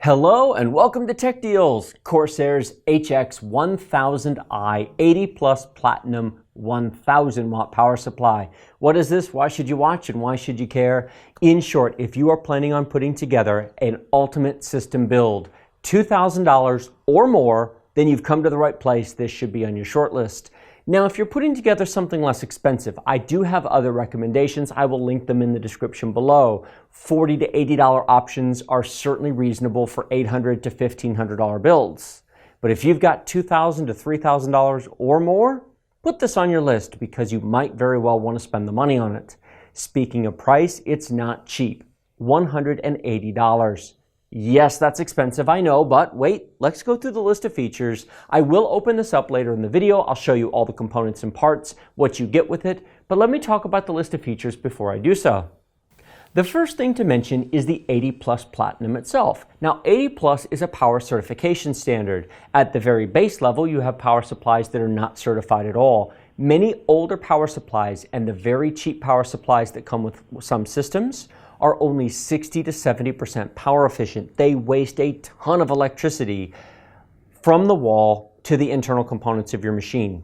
Hello and welcome to Tech Deals. Corsair's HX1000i 80 Plus Platinum 1000 watt power supply. What is this? Why should you watch and why should you care? In short, if you are planning on putting together an ultimate system build, $2,000 or more, then you've come to the right place. This should be on your short list. Now, if you're putting together something less expensive, I do have other recommendations. I will link them in the description below. $40 to $80 options are certainly reasonable for $800 to $1,500 builds. But if you've got $2,000 to $3,000 or more, put this on your list because you might very well want to spend the money on it. Speaking of price, it's not cheap. $180. Yes, that's expensive, I know, but wait, let's go through the list of features. I will open this up later in the video. I'll show you all the components and parts, what you get with it, but let me talk about the list of features before I do so. The first thing to mention is the 80 Plus Platinum itself. Now, 80 Plus is a power certification standard. At the very base level, you have power supplies that are not certified at all. Many older power supplies and the very cheap power supplies that come with some systems are only 60 to 70% power efficient. They waste a ton of electricity from the wall to the internal components of your machine.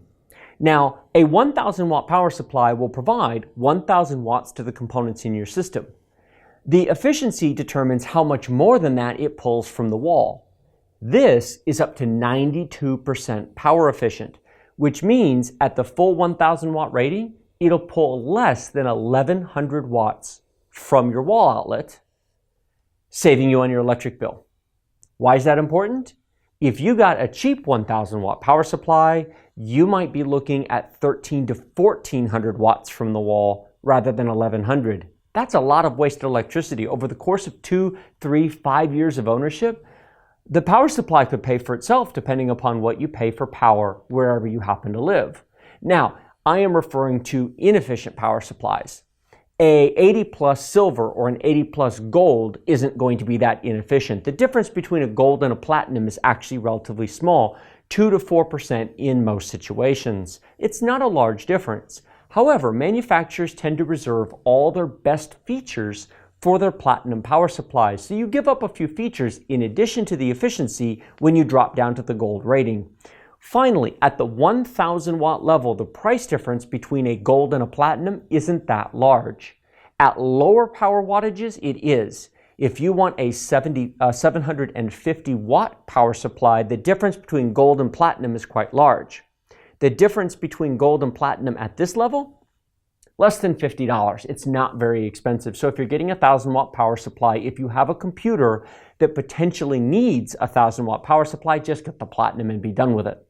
Now, a 1000 watt power supply will provide 1000 watts to the components in your system. The efficiency determines how much more than that it pulls from the wall. This is up to 92% power efficient, which means at the full 1000 watt rating, it'll pull less than 1100 watts from your wall outlet, saving you on your electric bill. Why is that important? If you got a cheap 1000 watt power supply, you might be looking at 13 to 1400 watts from the wall rather than 1100. That's a lot of wasted electricity. Over the course of 2, 3, 5 years of ownership, the power supply could pay for itself depending upon what you pay for power wherever you happen to live. Now, I am referring to inefficient power supplies. A 80 Plus silver or an 80 Plus gold isn't going to be that inefficient. The difference between a gold and a platinum is actually relatively small, 2 to 4% in most situations. It's not a large difference. However, manufacturers tend to reserve all their best features for their platinum power supplies, so you give up a few features in addition to the efficiency when you drop down to the gold rating. Finally, at the 1000 watt level, the price difference between a gold and a platinum isn't that large. At lower power wattages, it is. If you want a 750 watt power supply, the difference between gold and platinum is quite large. The difference between gold and platinum at this level, less than $50. It's not very expensive. So if you're getting a 1000 watt power supply, if you have a computer that potentially needs a 1000 watt power supply, just get the platinum and be done with it.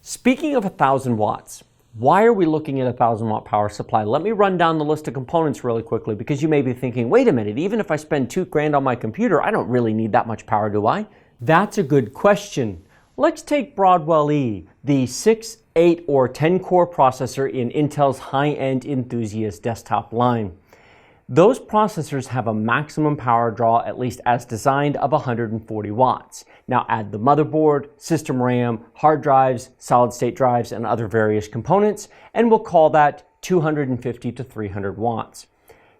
Speaking of 1000 watts, why are we looking at a 1000 watt power supply? Let me run down the list of components really quickly because you may be thinking, wait a minute, even if I spend $2,000 on my computer, I don't really need that much power, do I? That's a good question. Let's take Broadwell-E, the 6, 8, or 10 core processor in Intel's high-end enthusiast desktop line. Those processors have a maximum power draw, at least as designed, of 140 watts. Now add the motherboard, system RAM, hard drives, solid-state drives, and other various components, and we'll call that 250 to 300 watts.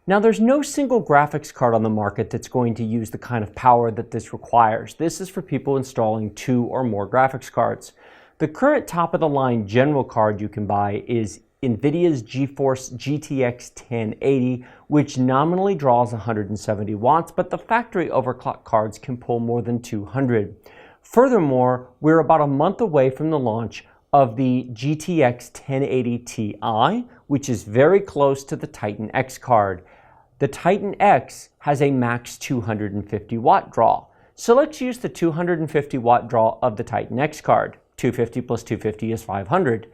Now there's no single graphics card on the market that's going to use the kind of power that this requires. This is for people installing 2 or more graphics cards. The current top-of-the-line general card you can buy is NVIDIA's GeForce GTX 1080, which nominally draws 170 watts, but the factory overclock cards can pull more than 200. Furthermore, we're about a month away from the launch of the GTX 1080 Ti, which is very close to the Titan X card. The Titan X has a max 250 watt draw. So let's use the 250 watt draw of the Titan X card. 250 plus 250 is 500.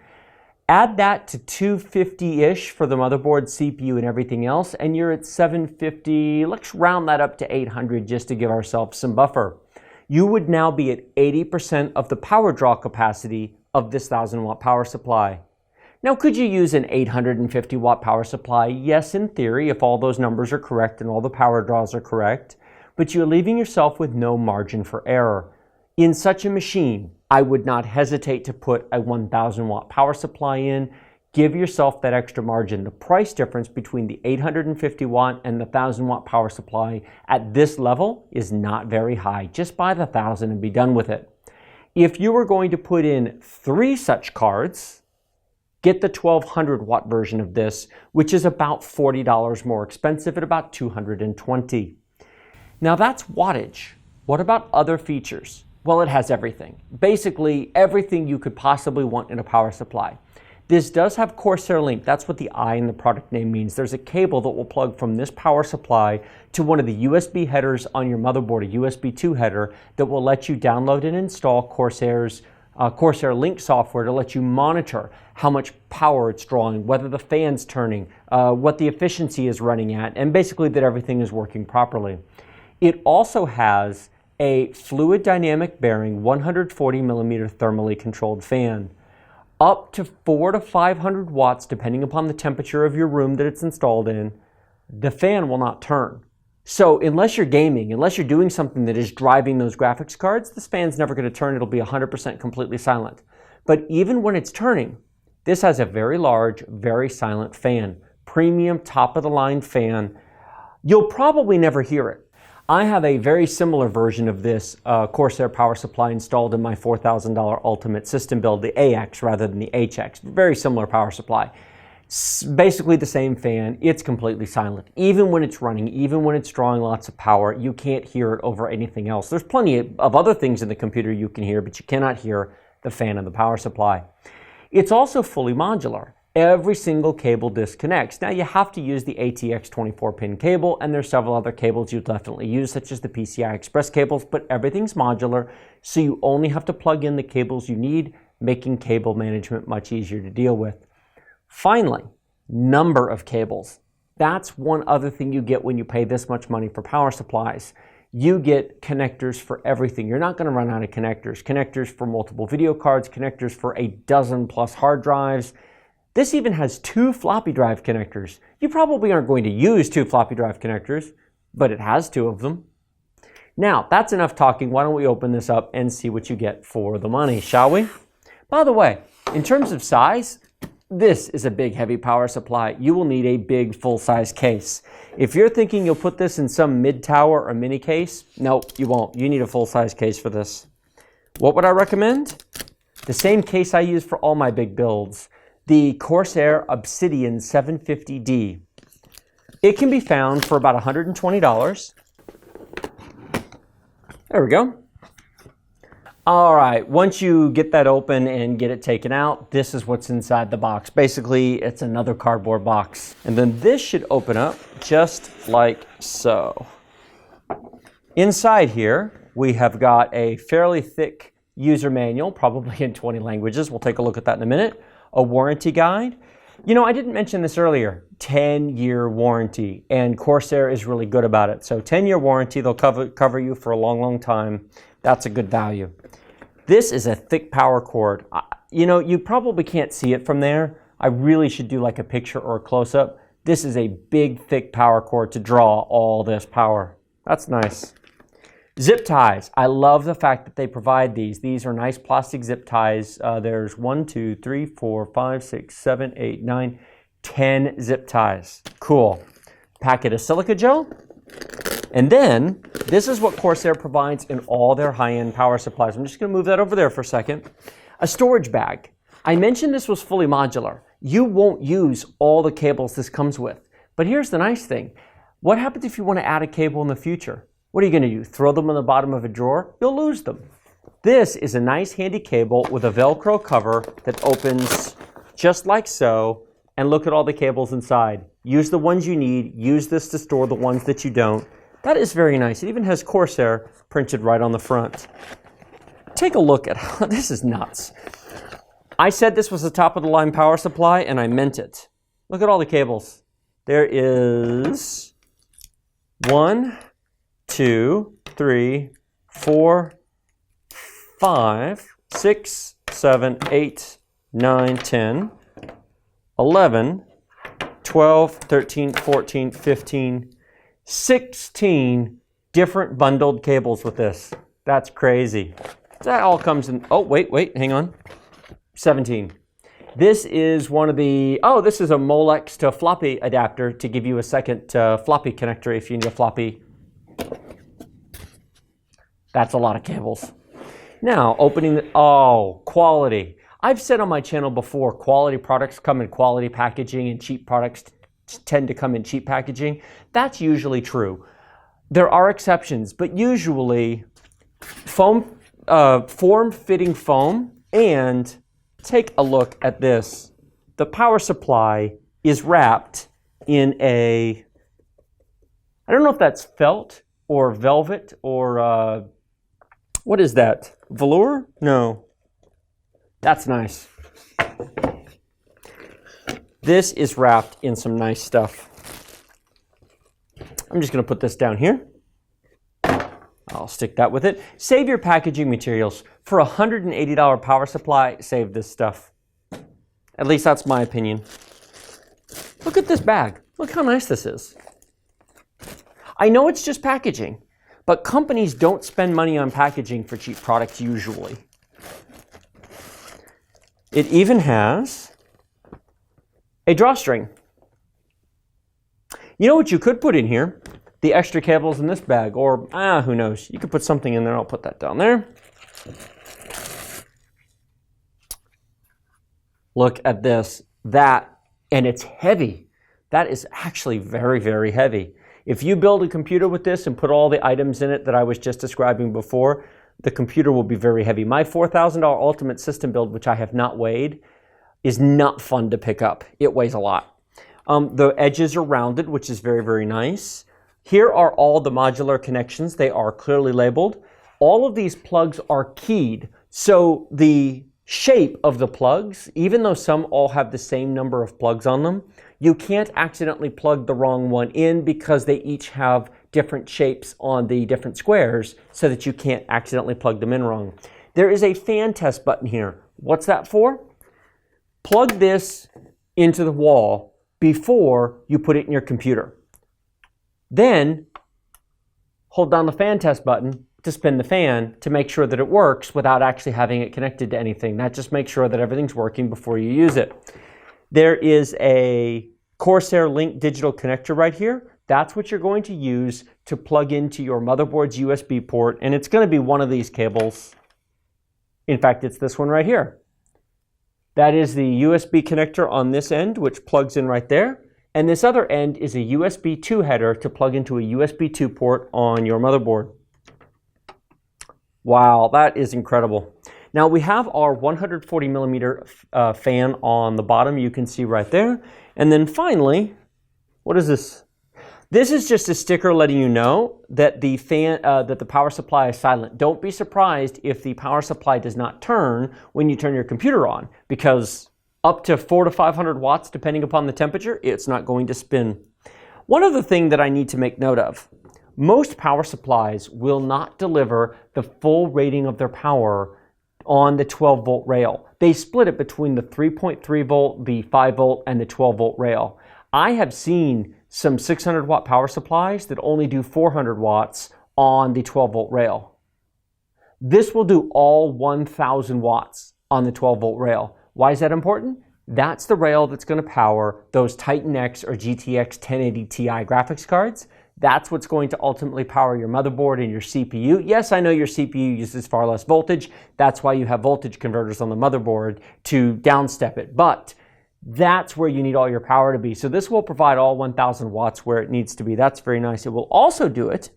Add that to 250-ish for the motherboard, CPU, and everything else, and you're at 750. Let's round that up to 800 just to give ourselves some buffer. You would now be at 80% of the power draw capacity of this 1000 watt power supply. Now, could you use an 850 watt power supply? Yes, in theory, if all those numbers are correct and all the power draws are correct, but you're leaving yourself with no margin for error. In such a machine, I would not hesitate to put a 1000 watt power supply in. Give yourself that extra margin. The price difference between the 850 watt and the 1000 watt power supply at this level is not very high. Just buy the 1000 and be done with it. If you were going to put in 3 such cards, get the 1200 watt version of this, which is about $40 more expensive at about $220. Now that's wattage. What about other features? Well, it has everything. Basically, everything you could possibly want in a power supply. This does have Corsair link. That's what the I in the product name means. There's a cable that will plug from this power supply to one of the USB headers on your motherboard, a USB 2 header that will let you download and install Corsair's Corsair Link software to let you monitor how much power it's drawing, whether the fan's turning, what the efficiency is running at, and basically that everything is working properly. It also has a fluid dynamic bearing 140 millimeter thermally controlled fan. Up to 400 to 500 watts, depending upon the temperature of your room that it's installed in, the fan will not turn. So unless you're gaming, unless you're doing something that is driving those graphics cards, this fan's never going to turn. It'll be 100% completely silent. But even when it's turning, this has a very large, very silent fan. Premium, top-of-the-line fan. You'll probably never hear it. I have a very similar version of this Corsair power supply installed in my $4,000 Ultimate system build, the AX rather than the HX. Very similar power supply. Basically the same fan. It's completely silent. Even when it's running, even when it's drawing lots of power, you can't hear it over anything else. There's plenty of other things in the computer you can hear, but you cannot hear the fan of the power supply. It's also fully modular. Every single cable disconnects. Now you have to use the ATX 24-pin cable, and there's several other cables you'll definitely use, such as the PCI Express cables, but everything's modular, so you only have to plug in the cables you need, making cable management much easier to deal with. Finally, number of cables. That's one other thing you get when you pay this much money for power supplies. You get connectors for everything. You're not going to run out of connectors. Connectors for multiple video cards, connectors for a dozen plus hard drives. This even has 2 floppy drive connectors. You probably aren't going to use 2 floppy drive connectors, but it has 2 of them. Now, that's enough talking. Why don't we open this up and see what you get for the money, shall we? By the way, in terms of size, this is a big, heavy power supply. You will need a big, full-size case. If you're thinking you'll put this in some mid-tower or mini case, no, you won't. You need a full-size case for this. What would I recommend? The same case I use for all my big builds. The Corsair Obsidian 750D. It can be found for about $120. There we go. All right, once you get that open and get it taken out, this is what's inside the box. Basically, it's another cardboard box. And then this should open up just like so. Inside here, we have got a fairly thick user manual, probably in 20 languages. We'll take a look at that in a minute. A warranty guide. You know, I didn't mention this earlier. 10-year warranty, and Corsair is really good about it. So 10-year warranty, they'll cover you for a long, long time. That's a good value. This is a thick power cord. You know, you probably can't see it from there. I really should do like a picture or a close-up. This is a big, thick power cord to draw all this power. That's nice. Zip ties. I love the fact that they provide these. These are nice plastic zip ties. There's 1, 2, 3, 4, 5, 6, 7, 8, 9, 10 zip ties. Cool. Packet of silica gel. And then, this is what Corsair provides in all their high-end power supplies. I'm just going to move that over there for a second. A storage bag. I mentioned this was fully modular. You won't use all the cables this comes with. But here's the nice thing. What happens if you want to add a cable in the future? What are you going to do? Throw them in the bottom of a drawer? You'll lose them. This is a nice handy cable with a Velcro cover that opens just like so. And look at all the cables inside. Use the ones you need. Use this to store the ones that you don't. That is very nice. It even has Corsair printed right on the front. Take a look at how this is nuts. I said this was a top-of-the-line power supply, and I meant it. Look at all the cables. There is 1, 2, 3, 4, 5, 6, 7, 8, 9, 10, 11, 12, 13, 14, 15, 16 different bundled cables with this. That's crazy. That all comes in, oh, wait, hang on. 17. This is one of the, oh, this is a Molex to floppy adapter to give you a second floppy connector if you need a floppy. That's a lot of cables. Now, opening the, oh, quality. I've said on my channel before, quality products come in quality packaging and cheap products tend to come in cheap packaging. That's usually true. There are exceptions, but usually form-fitting foam, and take a look at this. The power supply is wrapped in a, I don't know if that's felt or velvet or what is that? Velour? No. That's nice. This is wrapped in some nice stuff. I'm just going to put this down here. I'll stick that with it. Save your packaging materials. For a $180 power supply, save this stuff. At least that's my opinion. Look at this bag. Look how nice this is. I know it's just packaging, but companies don't spend money on packaging for cheap products usually. It even has a drawstring. You know what you could put in here? The extra cables in this bag, or who knows? You could put something in there. I'll put that down there. Look at this. That, and it's heavy. That is actually very, very heavy. If you build a computer with this and put all the items in it that I was just describing before, the computer will be very heavy. My $4,000 Ultimate System build, which I have not weighed, is not fun to pick up. It weighs a lot. The edges are rounded, which is very, very nice. Here are all the modular connections. They are clearly labeled. All of these plugs are keyed. So the shape of the plugs, even though some all have the same number of plugs on them, you can't accidentally plug the wrong one in because they each have different shapes on the different squares so that you can't accidentally plug them in wrong. There is a fan test button here. What's that for? Plug this into the wall before you put it in your computer. Then hold down the fan test button to spin the fan to make sure that it works without actually having it connected to anything. That just makes sure that everything's working before you use it. There is a Corsair Link digital connector right here. That's what you're going to use to plug into your motherboard's USB port, and it's going to be one of these cables. In fact, it's this one right here. That is the USB connector on this end, which plugs in right there. And this other end is a USB 2 header to plug into a USB 2 port on your motherboard. Wow, that is incredible. Now we have our 140 millimeter fan on the bottom, you can see right there. And then finally, what is this? This is just a sticker letting you know that the fan, that the power supply is silent. Don't be surprised if the power supply does not turn when you turn your computer on, because up to 400 to 500 watts, depending upon the temperature, it's not going to spin. One other thing that I need to make note of, most power supplies will not deliver the full rating of their power on the 12 volt rail. They split it between the 3.3 volt, the 5 volt, and the 12 volt rail. I have seen some 600 watt power supplies that only do 400 watts on the 12 volt rail. This will do all 1000 watts on the 12 volt rail. Why is that important? That's the rail that's going to power those Titan X or GTX 1080 Ti graphics cards. That's what's going to ultimately power your motherboard and your CPU. Yes, I know your CPU uses far less voltage. That's why you have voltage converters on the motherboard to downstep it. But that's where you need all your power to be. So this will provide all 1000 watts where it needs to be. That's very nice. It will also do it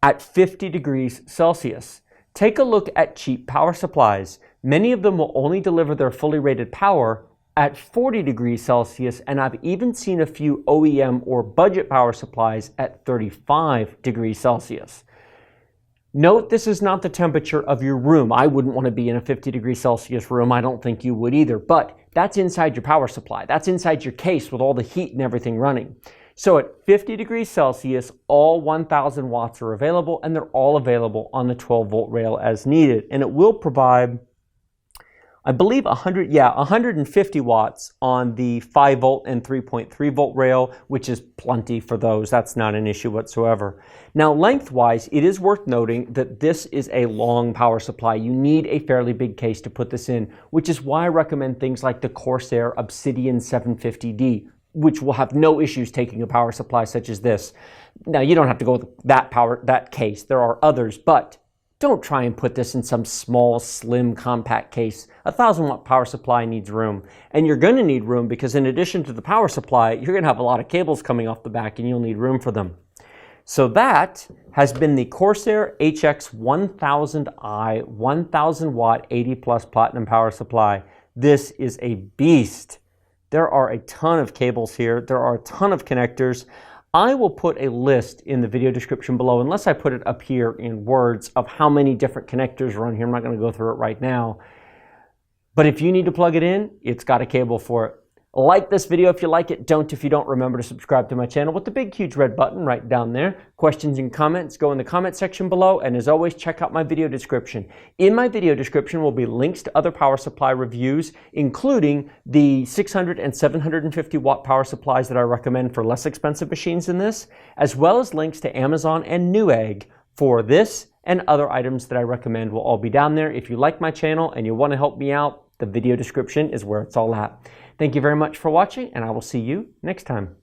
at 50 degrees Celsius. Take a look at cheap power supplies. Many of them will only deliver their fully rated power at 40 degrees Celsius, and I've even seen a few OEM or budget power supplies at 35 degrees Celsius. Note this is not the temperature of your room. I wouldn't want to be in a 50 degrees Celsius room. I don't think you would either, but that's inside your power supply. That's inside your case with all the heat and everything running. So at 50 degrees Celsius, all 1000 watts are available, and they're all available on the 12 volt rail as needed. And it will provide I believe 150 watts on the 5 volt and 3.3 volt rail, which is plenty for those. That's not an issue whatsoever. Now, lengthwise, it is worth noting that this is a long power supply. You need a fairly big case to put this in, which is why I recommend things like the Corsair Obsidian 750D, which will have no issues taking a power supply such as this. Now, you don't have to go with that case. There are others, but don't try and put this in some small, slim, compact case. A 1,000-watt power supply needs room. And you're going to need room because in addition to the power supply, you're going to have a lot of cables coming off the back and you'll need room for them. So that has been the Corsair HX1000i 1,000-watt 80-plus platinum power supply. This is a beast. There are a ton of cables here. There are a ton of connectors. I will put a list in the video description below, unless I put it up here in words, of how many different connectors are on here. I'm not going to go through it right now. But if you need to plug it in, it's got a cable for it. Like this video if you like it. Don't if you don't. Remember to subscribe to my channel with the big, huge red button right down there. Questions and comments, go in the comment section below. And as always, check out my video description. In my video description will be links to other power supply reviews, including the 600 and 750 watt power supplies that I recommend for less expensive machines than this, as well as links to Amazon and Newegg for this and other items that I recommend will all be down there. If you like my channel and you want to help me out, the video description is where it's all at. Thank you very much for watching, and I will see you next time.